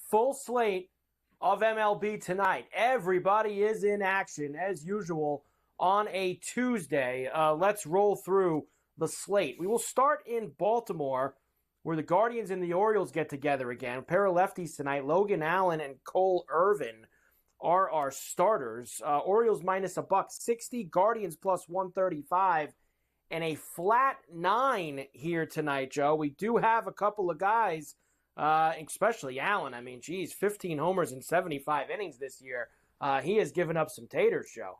full slate of MLB tonight. Everybody is in action, as usual, on a Tuesday. Let's roll through the slate. We will start in Baltimore, where the Guardians and the Orioles get together again. A pair of lefties tonight. Logan Allen and Cole Irvin are our starters. Orioles minus $160, Guardians plus 135, and a flat 9 here tonight, Joe. We do have a couple of guys, especially Allen. I mean, geez, 15 homers in 75 innings this year. He has given up some taters, Joe.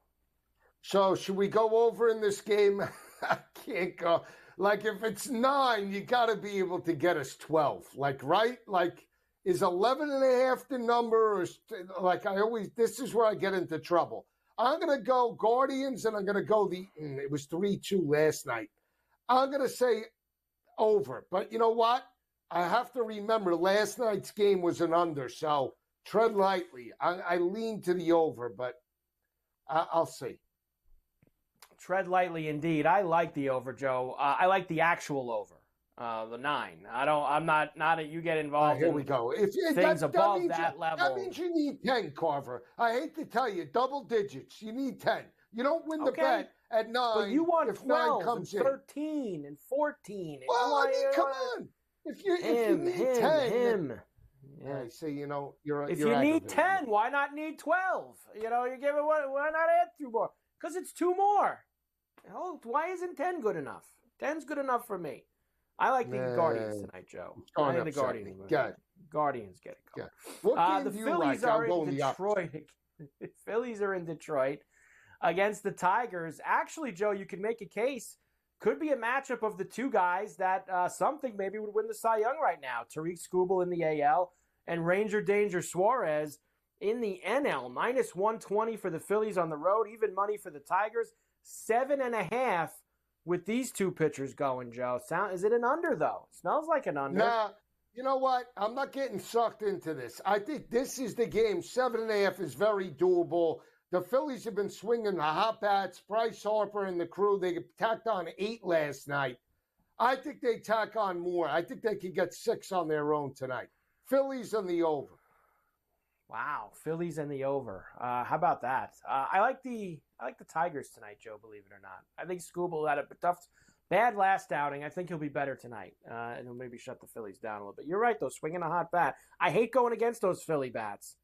So should we go over in this game? I can't go. Like, if it's 9, you got to be able to get us 12. Like, right? Like, is 11.5 the number? Or, like, this is where I get into trouble. I'm going to go Guardians, and I'm going to go it was 3-2 last night. I'm going to say over. But you know what? I have to remember last night's game was an under, so tread lightly. I lean to the over, but I'll see. Tread lightly indeed. I like the over, Joe. I like the actual over, the 9. I'm not you get involved here in we go. If things above that level. That means you need 10, Carver. I hate to tell you, double digits. You need 10. You don't win the bet at 9. But you want if 12 9 comes and 13 and 14. Well, I mean, come on. If you need 10. Yeah. See, you're if you need 10, why not need 12? You give it why not add 2 more? Because it's 2 more. Why isn't 10 good enough? 10's good enough for me. I like the Guardians tonight, Joe. I think the Guardians. Guardians get it going. What the game Phillies are in Detroit. The Phillies are in Detroit against the Tigers. Actually, Joe, you can make a case. Could be a matchup of the two guys that some think maybe would win the Cy Young right now. Tariq Skubal in the AL and Ranger Danger Suarez in the NL. Minus 120 for the Phillies on the road. Even money for the Tigers. 7.5 with these two pitchers going, Joe. Is it an under, though? Smells like an under. Nah, you know what? I'm not getting sucked into this. I think this is the game. 7.5 is very doable. The Phillies have been swinging the hot bats. Bryce Harper and the crew, they tacked on 8 last night. I think they tack on more. I think they could get 6 on their own tonight. Phillies on the over. Wow, Phillies and the over. How about that? I like the Tigers tonight, Joe, believe it or not. I think Skubal had a bad last outing. I think he'll be better tonight, and he'll maybe shut the Phillies down a little bit. You're right, though, swinging a hot bat. I hate going against those Philly bats.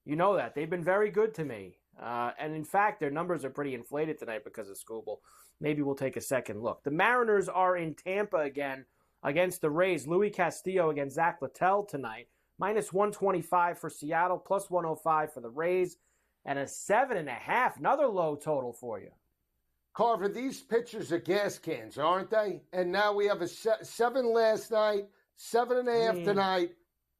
You know that. They've been very good to me. And, in fact, their numbers are pretty inflated tonight because of Skubal. Maybe we'll take a second look. The Mariners are in Tampa again against the Rays. Louis Castillo against Zach Littell tonight. Minus 125 for Seattle, plus 105 for the Rays, and a 7.5, another low total for you. Carver, these pitchers are gas cans, aren't they? And now we have a 7 last night, 7.5 tonight.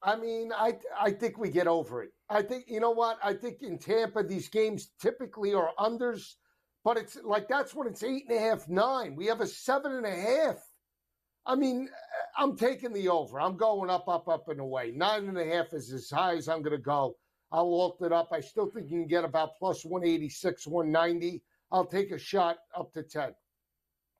I mean, I think we get over it. I think, you know what? I think in Tampa, these games typically are unders, but it's like that's when it's 8.5, 9. We have a 7.5. I mean, I'm taking the over. I'm going up, and away. 9.5 is as high as I'm going to go. I'll alt it up. I still think you can get about plus 186, 190. I'll take a shot up to 10.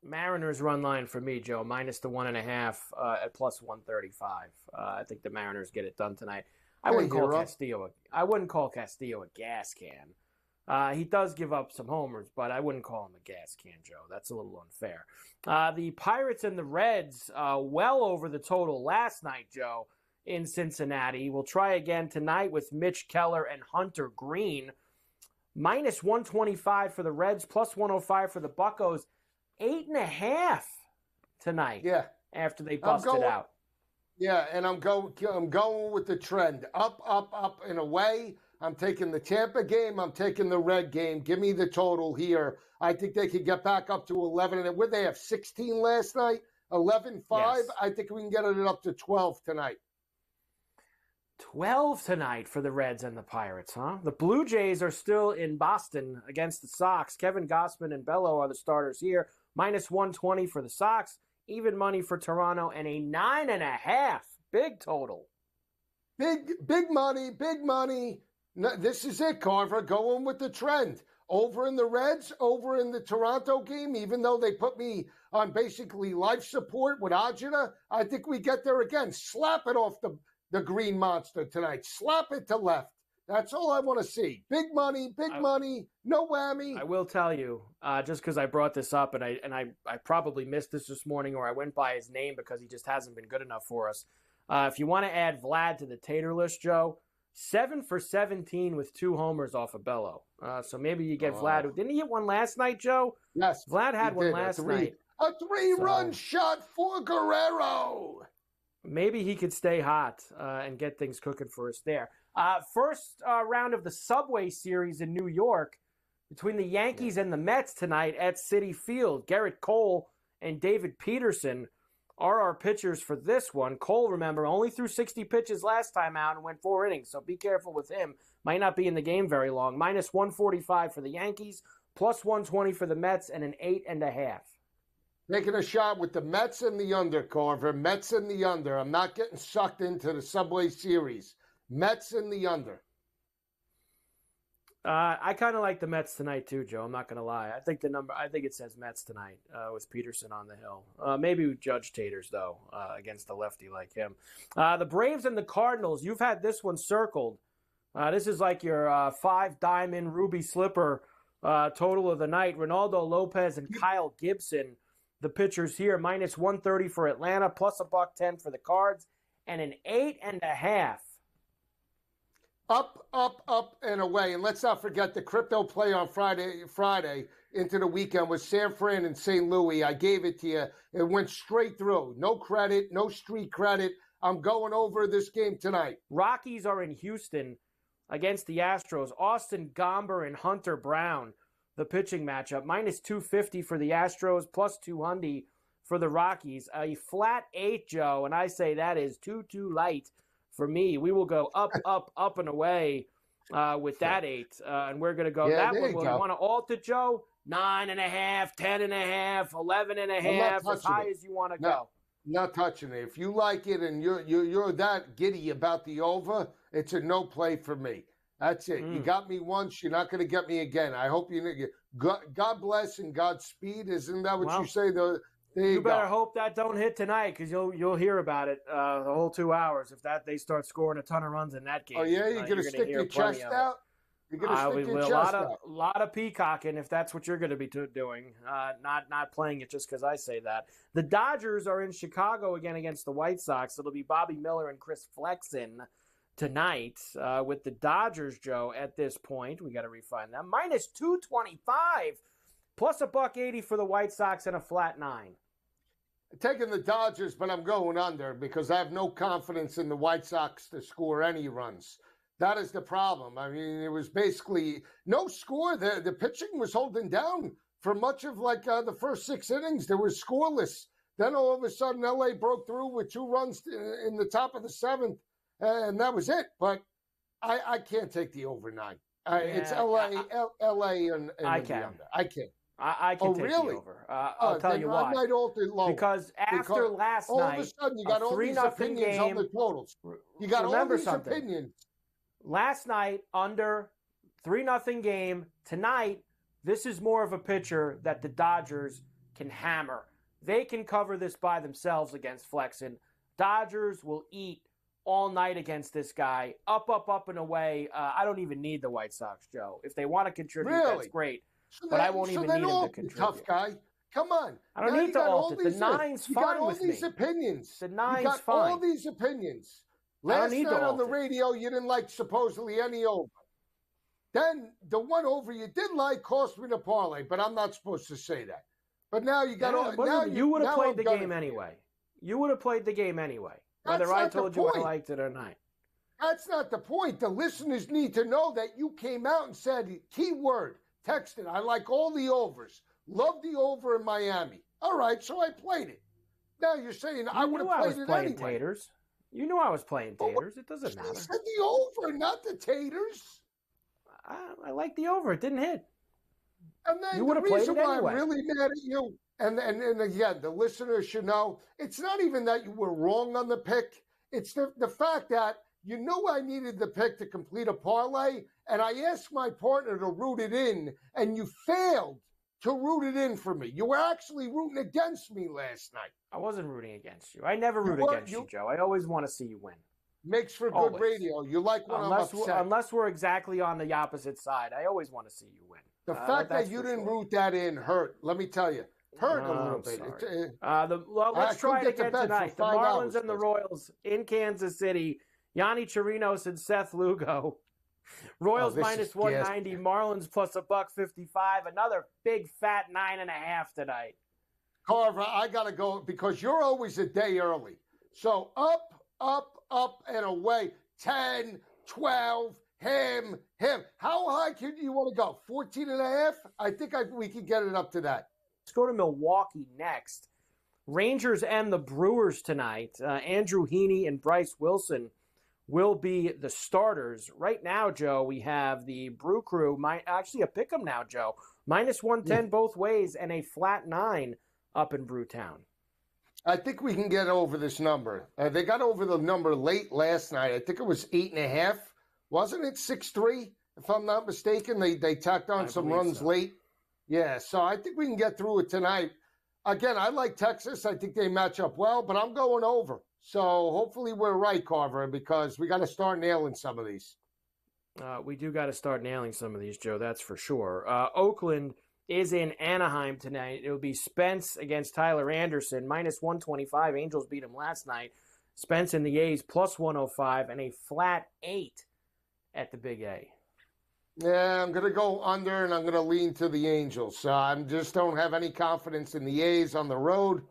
Mariners run line for me, Joe. Minus the 1.5 at plus 135. I think the Mariners get it done tonight. I wouldn't call Castillo a gas can. He does give up some homers, but I wouldn't call him a gas can, Joe. That's a little unfair. The Pirates and the Reds, well over the total last night, Joe, in Cincinnati. We'll try again tonight with Mitch Keller and Hunter Green. Minus 125 for the Reds, plus 105 for the Buccos. 8.5 tonight. Yeah. After they busted out. Yeah, and I'm going with the trend. Up, and away. I'm taking the Tampa game. I'm taking the Red game. Give me the total here. I think they could get back up to 11. And where they have 16 last night, 11-5. Yes. I think we can get it up to 12 tonight. 12 tonight for the Reds and the Pirates, huh? The Blue Jays are still in Boston against the Sox. Kevin Gausman and Bello are the starters here. Minus 120 for the Sox. Even money for Toronto. And a 9.5. Big total. Big money. No, this is it, Carver. Going with the trend. Over in the Reds, over in the Toronto game, even though they put me on basically life support with Ajita, I think we get there again. Slap it off the the green monster tonight. Slap it to left. That's all I want to see. Big money, no whammy. I will tell you, just because I brought this up, and I probably missed this morning, or I went by his name because he just hasn't been good enough for us. If you want to add Vlad to the Tater list, Joe, 7 for 17 with 2 homers off of Bello. So maybe you get Vlad. Didn't he hit one last night, Joe? Yes. Vlad had one last night. A 3-run shot for Guerrero. Maybe he could stay hot and get things cooking for us there. First round of the Subway Series in New York between the Yankees and the Mets tonight at Citi Field. Garrett Cole and David Peterson are our pitchers for this one. Cole, remember, only threw 60 pitches last time out and went 4 innings, so be careful with him. Might not be in the game very long. Minus 145 for the Yankees, plus 120 for the Mets, and an 8.5. Taking a shot with the Mets in the under, Carver. Mets in the under. I'm not getting sucked into the Subway Series. Mets in the under. I kind of like the Mets tonight too, Joe. I'm not going to lie. I think it says Mets tonight with Peterson on the hill. Maybe we judge Taters though against a lefty like him. The Braves and the Cardinals. You've had this one circled. This is like your 5-diamond ruby slipper total of the night. Ronaldo Lopez and Kyle Gibson, the pitchers here. Minus 130 for Atlanta, plus $110 for the Cards, and an 8.5. Up, and away. And let's not forget the crypto play on Friday into the weekend was San Fran and St. Louis. I gave it to you. It went straight through. No credit, no street credit. I'm going over this game tonight. Rockies are in Houston against the Astros. Austin Gomber and Hunter Brown, the pitching matchup. Minus 250 for the Astros, plus 200 for the Rockies. A flat 8, Joe, and I say that is too light. For me, we will go up and away with that 8, and we're going to go that one. Well, you want to alt it, Joe? 9.5, 10.5, 11.5, as high as you want to go. Not touching it. If you like it and you're that giddy about the over, it's a no play for me. That's it. You got me once, you're not going to get me again. I hope God bless and Godspeed. Isn't that what you say? You better hope that don't hit tonight, because you'll hear about it the whole 2 hours if they start scoring a ton of runs in that game. Oh yeah, you're gonna stick your chest out. You're gonna stick your chest out. A lot of peacocking if that's what you're going to be doing. Not playing it just because I say that. The Dodgers are in Chicago again against the White Sox. It'll be Bobby Miller and Chris Flexen tonight with the Dodgers, Joe. At this point, we got to refine them. Minus 225. Plus $180 for the White Sox and a flat 9. Taking the Dodgers, but I'm going under because I have no confidence in the White Sox to score any runs. That is the problem. I mean, it was basically no score. The pitching was holding down for much of the first 6 innings. They were scoreless. Then all of a sudden, LA broke through with 2 runs in the top of the 7th, and that was it. But I can't take the over 9. It's LA and I the can. under. I can't. I can take the over. I'll tell you why. I might alter it lower. Because after last night, all of a sudden you got all these opinions on the totals. You got all these opinions. Last night, under 3-0 game. Tonight, this is more of a pitcher that the Dodgers can hammer. They can cover this by themselves against Flexen. Dodgers will eat all night against this guy. Up, and away. I don't even need the White Sox, Joe. If they want to contribute, that's great. But I won't even need him to contribute. Tough guy. Come on. I don't need to alt it. The 9's fine with me. You got all these opinions. The 9's fine. You got all these opinions. Last night on the radio, you didn't like supposedly any over. Then the one over you did like cost me the parlay, but I'm not supposed to say that. But now you got all. Now you would have played the game anyway. You would have played the game anyway, whether I told you I liked it or not. That's not the point. The listeners need to know that you came out and said, keyword, texted, I like all the overs. Love the over in Miami. All right, so I played it. Now you're saying I would have played it anyway. Taters. You knew I was playing Taters. It doesn't matter. I said the over, not the Taters. I like the over. It didn't hit. And then you would have played it anyway. I'm really mad at you, and again, the listeners should know, it's not even that you were wrong on the pick. It's the fact that you know I needed the pick to complete a parlay, and I asked my partner to root it in, and you failed to root it in for me. You were actually rooting against me last night. I wasn't rooting against you. I never root against you, Joe. I always want to see you win. Makes for good Always. radio. You like when I'm upset. Unless we're exactly on the opposite side. I always want to see you win. The fact that you didn't root that in hurt. Let me tell you. Hurt a little bit. Let's try it again tonight. The Marlins and the Royals in Kansas City. Yanni Chirinos and Seth Lugo. Royals minus 190. Marlins plus $1.55. Another big fat 9.5 tonight. Carver, I got to go because you're always a day early. So up, and away. 10, 12, him. How high can you want to go? 14.5? I think we can get it up to that. Let's go to Milwaukee next. Rangers and the Brewers tonight. Andrew Heaney and Bryce Wilson will be the starters. Right now, Joe, we have the Brew Crew, actually a pick'em now, Joe. Minus 110 both ways and a flat 9 up in Brewtown. I think we can get over this number. They got over the number late last night. I think it was 8.5. Wasn't it 6-3? If I'm not mistaken, they tacked on some runs late. Yeah, so I think we can get through it tonight. Again, I like Texas. I think they match up well, but I'm going over. So hopefully we're right, Carver, because we got to start nailing some of these. We do got to start nailing some of these, Joe. That's for sure. Oakland is in Anaheim tonight. It will be Spence against Tyler Anderson, minus 125. Angels beat him last night. Spence and the A's plus 105 and a flat 8 at the Big A. Yeah, I'm going to go under, and I'm going to lean to the Angels. I just don't have any confidence in the A's on the road.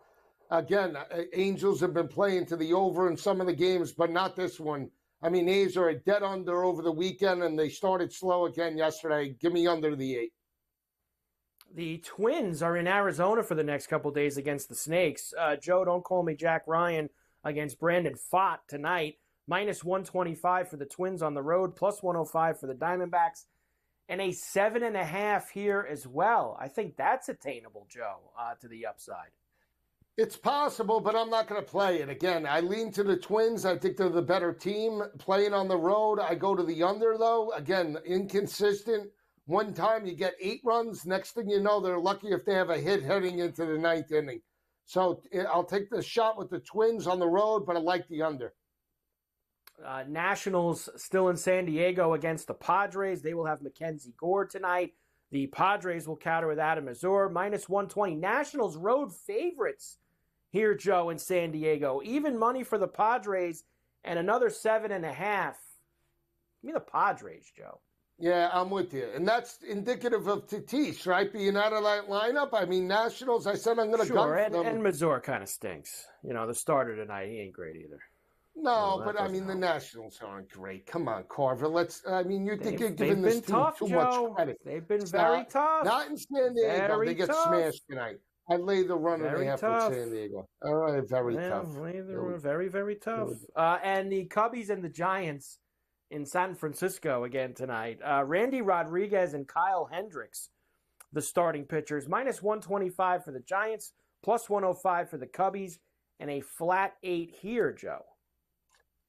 Again, Angels have been playing to the over in some of the games, but not this one. I mean, A's are a dead under over the weekend, and they started slow again yesterday. Give me under the 8. The Twins are in Arizona for the next couple days against the Snakes. Joe, don't call me Jack Ryan against Brandon Pfaadt tonight. Minus 125 for the Twins on the road, plus 105 for the Diamondbacks, and a 7.5 here as well. I think that's attainable, Joe, to the upside. It's possible, but I'm not going to play it. Again, I lean to the Twins. I think they're the better team. Playing on the road, I go to the under, though. Again, inconsistent. One time you get 8 runs. Next thing you know, they're lucky if they have a hit heading into the 9th inning. So I'll take the shot with the Twins on the road, but I like the under. Nationals still in San Diego against the Padres. They will have Mackenzie Gore tonight. The Padres will counter with Adam Azur. Minus 120. Nationals road favorites here, Joe, in San Diego. Even money for the Padres and another 7.5. Give me the Padres, Joe. Yeah, I'm with you. And that's indicative of Tatis, right? Being out of that lineup. I mean, Nationals, I said I'm going to gun for them. And Mazur kind of stinks. You know, the starter tonight, he ain't great either. No, but I mean, the Nationals aren't great. Come on, Carver. You think you're giving this team too much credit. They've been very tough. Not in San Diego. They get smashed tonight. I lay the run and a half with San Diego. All right, very tough. Very, very tough. And the Cubbies and the Giants in San Francisco again tonight. Randy Rodriguez and Kyle Hendricks, the starting pitchers. Minus 125 for the Giants, plus 105 for the Cubbies, and a flat 8 here, Joe.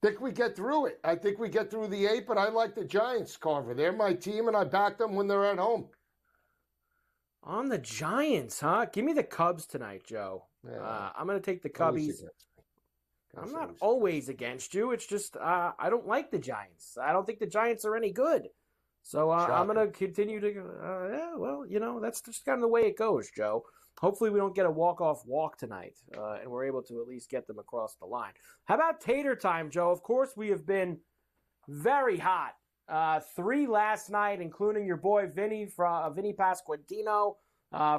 Think we get through it. I think we get through the 8, but I like the Giants, Carver. They're my team, and I back them when they're at home. On the Giants, huh? Give me the Cubs tonight, Joe. Yeah. I'm going to take the Cubbies. I'm not always against you. It's just I don't like the Giants. I don't think the Giants are any good. So I'm going to continue to that's just kind of the way it goes, Joe. Hopefully we don't get a walk-off walk tonight, and we're able to at least get them across the line. How about Tater time, Joe? Of course, we have been very hot. 3 last night, including your boy Vinny Pasquantino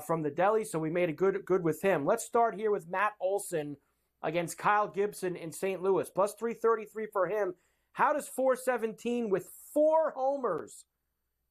from the deli, so we made it good with him. Let's start here with Matt Olson against Kyle Gibson in St. Louis. Plus 333 for him. How does 417 with 4 homers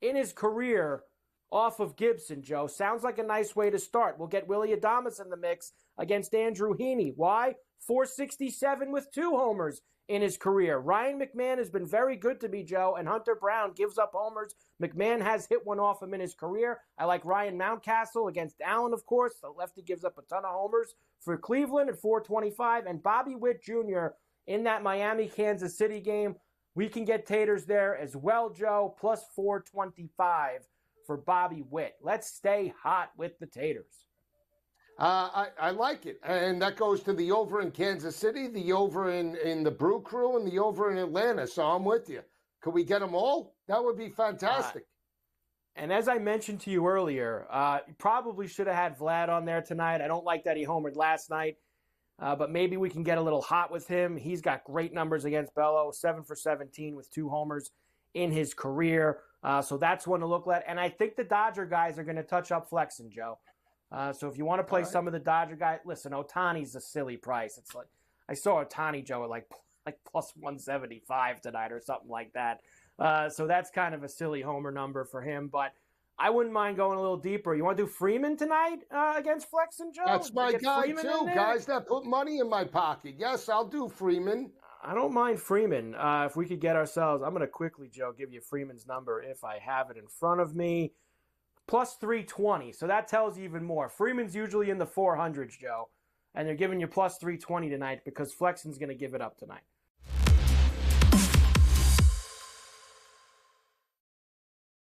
in his career off of Gibson, Joe? Sounds like a nice way to start. We'll get Willy Adames in the mix against Andrew Heaney. Why? 467 with 2 homers in his career. Ryan McMahon has been very good to me, Joe, and Hunter Brown gives up homers. McMahon has hit one off him in his career. I like Ryan Mountcastle against Allen, of course. The lefty gives up a ton of homers for Cleveland at 425. And Bobby Witt Jr. in that Miami-Kansas City game. We can get Taters there as well, Joe, plus 425 for Bobby Witt. Let's stay hot with the Taters. I like it. And that goes to the over in Kansas City, the over in the Brew Crew, and the over in Atlanta. So I'm with you. Could we get them all? That would be fantastic. And as I mentioned to you earlier, you probably should have had Vlad on there tonight. I don't like that he homered last night, but maybe we can get a little hot with him. He's got great numbers against Bello, 7 for 17 with 2 homers in his career. So that's one to look at. And I think the Dodger guys are going to touch up flexing, Joe. So if you want to play some of the Dodger guys, listen, Ohtani's a silly price. It's like I saw Ohtani, Joe, at like plus 175 tonight or something like that. So that's kind of a silly homer number for him. But I wouldn't mind going a little deeper. You want to do Freeman tonight against Flexen, Joe? That's my guy, too. Guys that put money in my pocket. Yes, I'll do Freeman. I don't mind Freeman. If we could get ourselves, I'm going to quickly, Joe, give you Freeman's number if I have it in front of me. Plus 320. So that tells you even more. Freeman's usually in the 400s, Joe. And they're giving you plus 320 tonight because Flexen's going to give it up tonight.